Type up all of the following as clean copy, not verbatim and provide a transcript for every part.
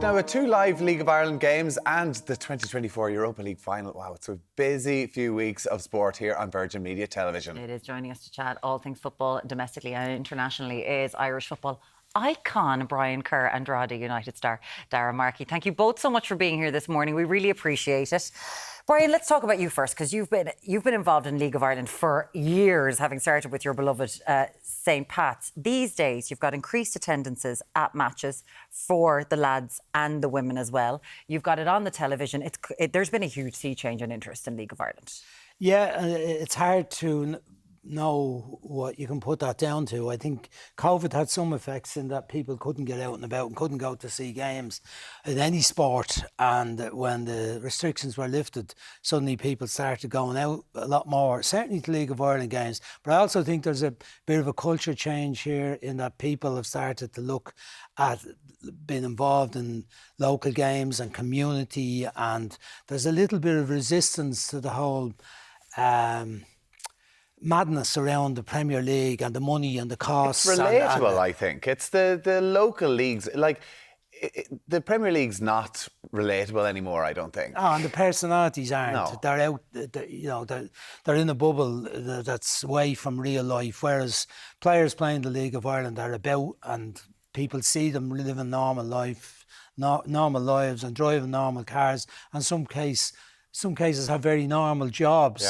Now, with 2 live League of Ireland games and the 2024 Europa League final, wow, it's a busy few weeks of sport here on Virgin Media Television. It is. Joining us to chat all things football domestically and internationally is Irish football icon Brian Kerr and Drogheda United star Darragh Markey. Thank you both so much for being here this morning. We really appreciate it. Brian, let's talk about you first, because you've been involved in League of Ireland for years, having started with your beloved St. Pat's. These days, you've got increased attendances at matches for the lads and the women as well. You've got it on the television. There's been a huge sea change in interest in League of Ireland. Yeah, it's hard to know what you can put that down to. I think COVID had some effects in that people couldn't get out and about and couldn't go to see games in any sport, and when the restrictions were lifted, suddenly people started going out a lot more, certainly to League of Ireland games. But I also think there's a bit of a culture change here in that people have started to look at being involved in local games and community, and there's a little bit of resistance to the whole madness around the Premier League and the money and the costs. It's relatable, I think. It's the local leagues. Like, the Premier League's not relatable anymore, I don't think. Oh, and the personalities aren't. No. They're out, they're in a bubble that's away from real life, whereas players playing the League of Ireland are about, and people see them living normal lives and driving normal cars, and some cases have very normal jobs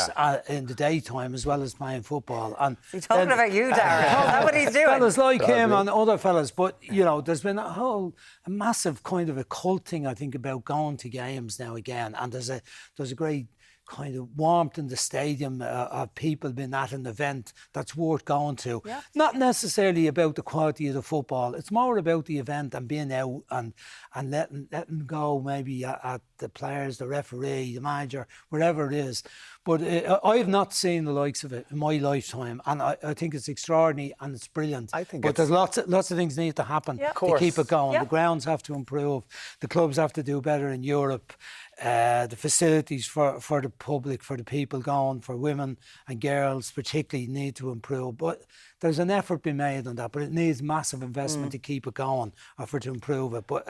in the daytime as well as playing football. And he's talking about you, Darragh. Is that what he's doing? Fellas like him and other fellas, but there's been a massive kind of a cult thing, I think, about going to games now again, and there's a great kind of warmth in the stadium of people being at an event that's worth going to. Yeah. Not necessarily about the quality of the football. It's more about the event and being out and letting go maybe at the players, the referee, the manager, wherever it is. But I have not seen the likes of it in my lifetime, and I think it's extraordinary and it's brilliant. But there's lots of things need to happen to keep it going. The grounds have to improve. The clubs have to do better in Europe. The facilities for the public, for the people going, for women and girls particularly, need to improve. But there's an effort being made on that, but it needs massive investment to keep it going or for to improve it. But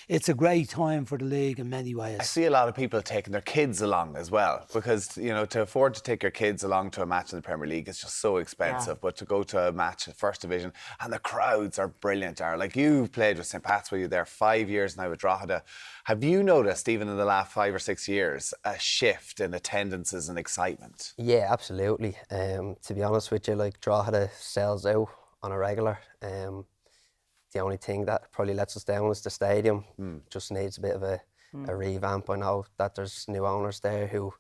it's a great time for the league in many ways. I see a lot of people taking their kids along as well, because to afford to take your kids along to a match in the Premier League is just so expensive. But to go to a match in First Division, and the crowds are brilliant. Like, you've played with St. Pat's, were you there 5 years now with Drogheda? Have you noticed, even in the last 5 or 6 years, a shift in attendances and excitement? Yeah, absolutely. To be honest with you, like, Drogheda sells out on a regular. The only thing that probably lets us down is the stadium. Just needs a bit of a revamp. I know that there's new owners there who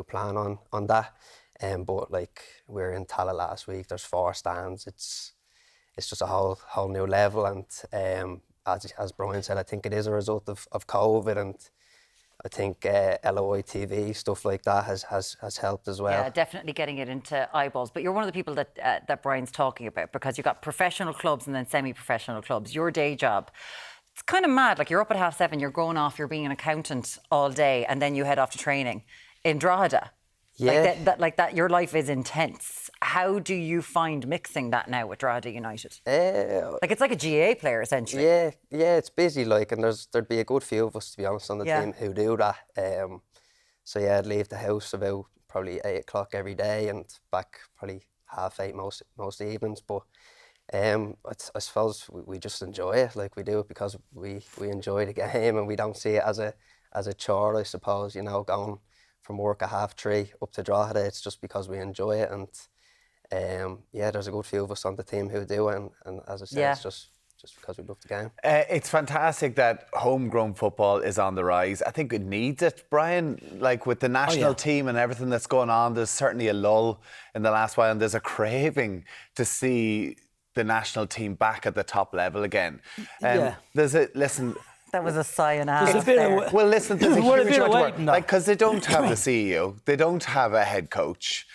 plan on that. But like, we were in Tala last week. There's 4 stands. It's just a whole new level. And as Brian said, I think it is a result of COVID, and I think LOI TV, stuff like that has helped as well. Yeah, definitely getting it into eyeballs. But you're one of the people that Brian's talking about, because you've got professional clubs and then semi-professional clubs. Your day job, it's kind of mad. Like, you're up at 7:30, you're going off, you're being an accountant all day, and then you head off to training in Drogheda. Yeah. Like that, your life is intense. How do you find mixing that now with Drogheda United? Like, it's like a GA player, essentially. Yeah, it's busy, like, and there'd be a good few of us, to be honest, on the team who do that. So yeah, I'd leave the house about probably 8 o'clock every day and back probably 8:30 most evenings. But I suppose we just enjoy it. Like, we do it because we enjoy the game, and we don't see it as a chore, I suppose, going from work at 3:30 up to Drogheda. It's just because we enjoy it, and there's a good few of us on the team who do it, and as I said, it's just because we love the game. It's fantastic that homegrown football is on the rise. I think it needs it, Brian. Like, with the national team and everything that's going on, there's certainly a lull in the last while, and there's a craving to see the national team back at the top level again. Listen. That was a sigh and well, listen, there's a huge amount of work. Like, because they don't have the CEO, they don't have a head coach.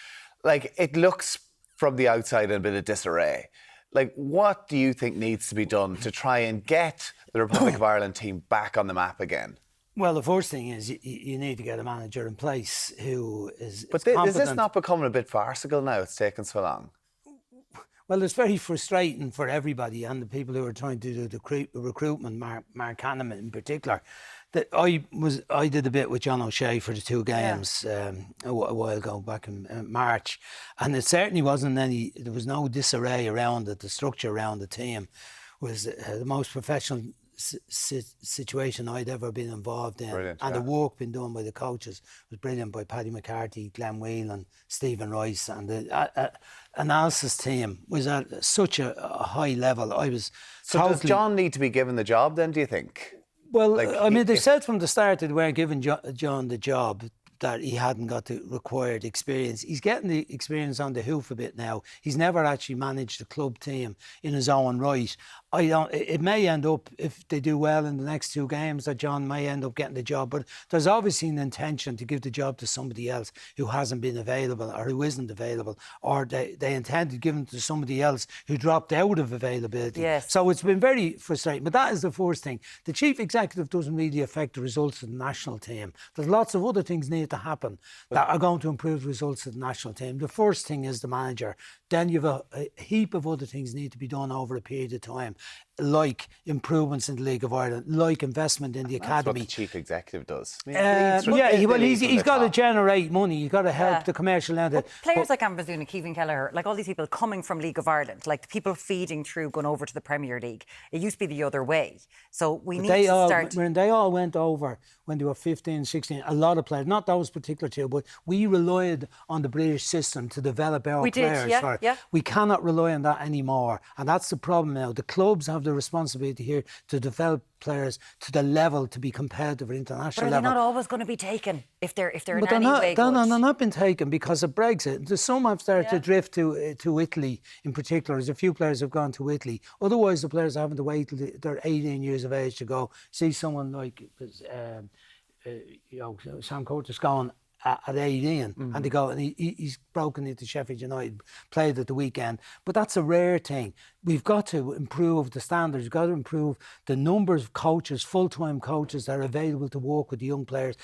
Like, it looks from the outside in a bit of disarray. Like, what do you think needs to be done to try and get the Republic of Ireland team back on the map again? Well, the first thing is you need to get a manager in place who is But is this not becoming a bit farcical now? It's taken so long. Well, it's very frustrating for everybody and the people who are trying to do the recruitment, Mark Hanneman in particular. That I did a bit with John O'Shea for the 2 games a while ago, back in March, and it certainly wasn't there was no disarray around it. The structure around the team was the most professional situation I'd ever been involved in. Brilliant, and the work being done by the coaches was brilliant, by Paddy McCarthy, Glenn Whelan, Stephen Rice, and the analysis team was at such a high level. So does John need to be given the job then, do you think? Well, I mean, they said from the start that they weren't giving John the job, that he hadn't got the required experience. He's getting the experience on the hoof a bit now. He's never actually managed a club team in his own right. It may end up, if they do well in the next 2 games, that John may end up getting the job. But there's obviously an intention to give the job to somebody else who hasn't been available or who isn't available, or they intend to give it to somebody else who dropped out of availability. Yes. So it's been very frustrating. But that is the first thing. The chief executive doesn't really affect the results of the national team. There's lots of other things need to happen that are going to improve the results of the national team. The first thing is the manager. Then you've a heap of other things need to be done over a period of time, like improvements in the League of Ireland, like investment in the academy. That's what the chief executive does. I mean, he's got to generate money. He's got to help the commercial end. Players like Ambazuna, Keevan Kelleher, like all these people coming from League of Ireland, like the people feeding through going over to the Premier League. It used to be the other way. So we need to start. When they all went over when they were 15, 16, a lot of players, not those particular 2, but we relied on the British system to develop our players. We cannot rely on that anymore. And that's the problem now. The clubs have the responsibility here to develop players to the level to be competitive at international level. But are they not always going to be taken if they're but in any way good? They're not been taken because of Brexit. Some have started to drift to Italy in particular. There's a few players have gone to Italy. Otherwise, the players are having to wait till they're 18 years of age to go. See someone like Sam Curtis going at 18 and they go and he's broken into Sheffield United, played at the weekend, but that's a rare thing. We've got to improve the standards. We've got to improve the numbers of coaches, full-time coaches that are available to work with the young players.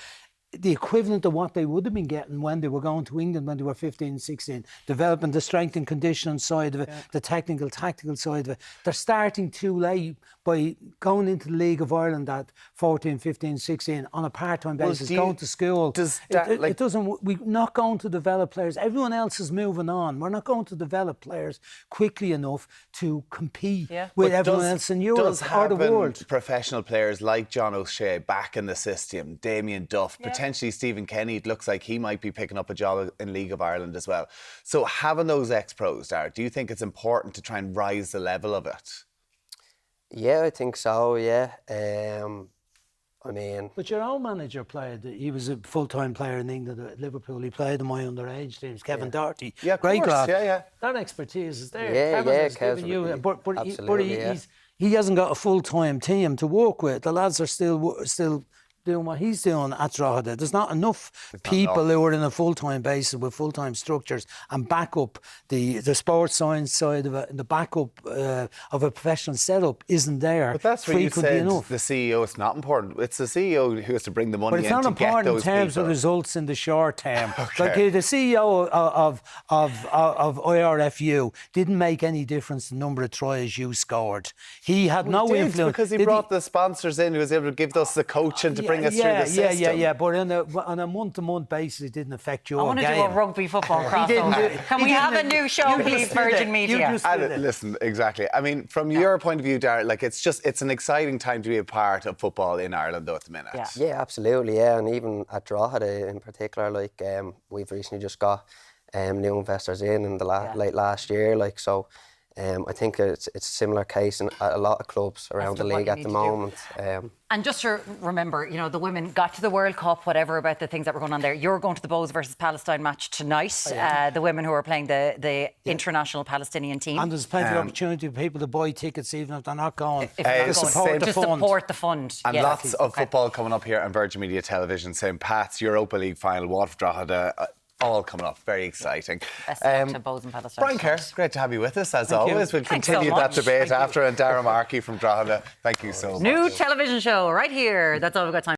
The equivalent of what they would have been getting when they were going to England when they were 15, 16, developing the strength and conditioning side of it, the technical, tactical side of it. They're starting too late by going into the League of Ireland at 14, 15, 16 on a part-time basis, going to school. We're not going to develop players. Everyone else is moving on. We're not going to develop players quickly enough to compete with everyone else in Europe or the world. Professional players like John O'Shea back in the system, Damien Duff, potentially Stephen Kenny, it looks like he might be picking up a job in League of Ireland as well. So having those ex-pros, Darragh, do you think it's important to try and rise the level of it? Yeah, I think so, yeah. I mean... But your own manager played, he was a full-time player in England at Liverpool. He played in my underage teams, Kevin Doherty. Yeah, great lad. Yeah. That expertise is there. Yeah, Kevin he hasn't got a full-time team to work with. The lads are still doing what he's doing at Drogheda. There's not enough people who are in a full-time basis with full-time structures and back up the sports science side of it, and the backup of a professional setup isn't there. But that's where you said enough. The CEO, it's not important. It's the CEO who has to bring the money in to get those people. But it's not important in terms of results in the short term. Like the CEO of IRFU didn't make any difference the number of tries you scored. He had no influence. Because he brought the sponsors in who was able to give us the coaching to bring us through the system. Yeah, but on a month-to-month basis, it didn't affect your game. I want to do a rugby football crossover. Can we have a new show, please, Virgin Media? Listen, exactly. I mean, from your point of view, Darragh, like it's an exciting time to be a part of football in Ireland, though, at the minute. Yeah, absolutely. Yeah, and even at Drogheda in particular, like we've recently just got new investors in the late last year, like so. I think it's a similar case in a lot of clubs around the league at the moment. And just to remember, you know, the women got to the World Cup, whatever about the things that were going on there. You're going to the Bows versus Palestine match tonight. The women who are playing the international Palestinian team. And there's plenty of opportunity for people to buy tickets even if they're not going. Support the fund. And lots of football coming up here on Virgin Media Television. St. Pat's, Europa League final, Waterford Drogheda. All coming up, very exciting. Best of luck to Bows and Palestine. Brian Kerr, great to have you with us as always. We'll continue that debate after. And Darragh Markey from Drogheda, thank you so much. New television show right here. That's all we've got time for.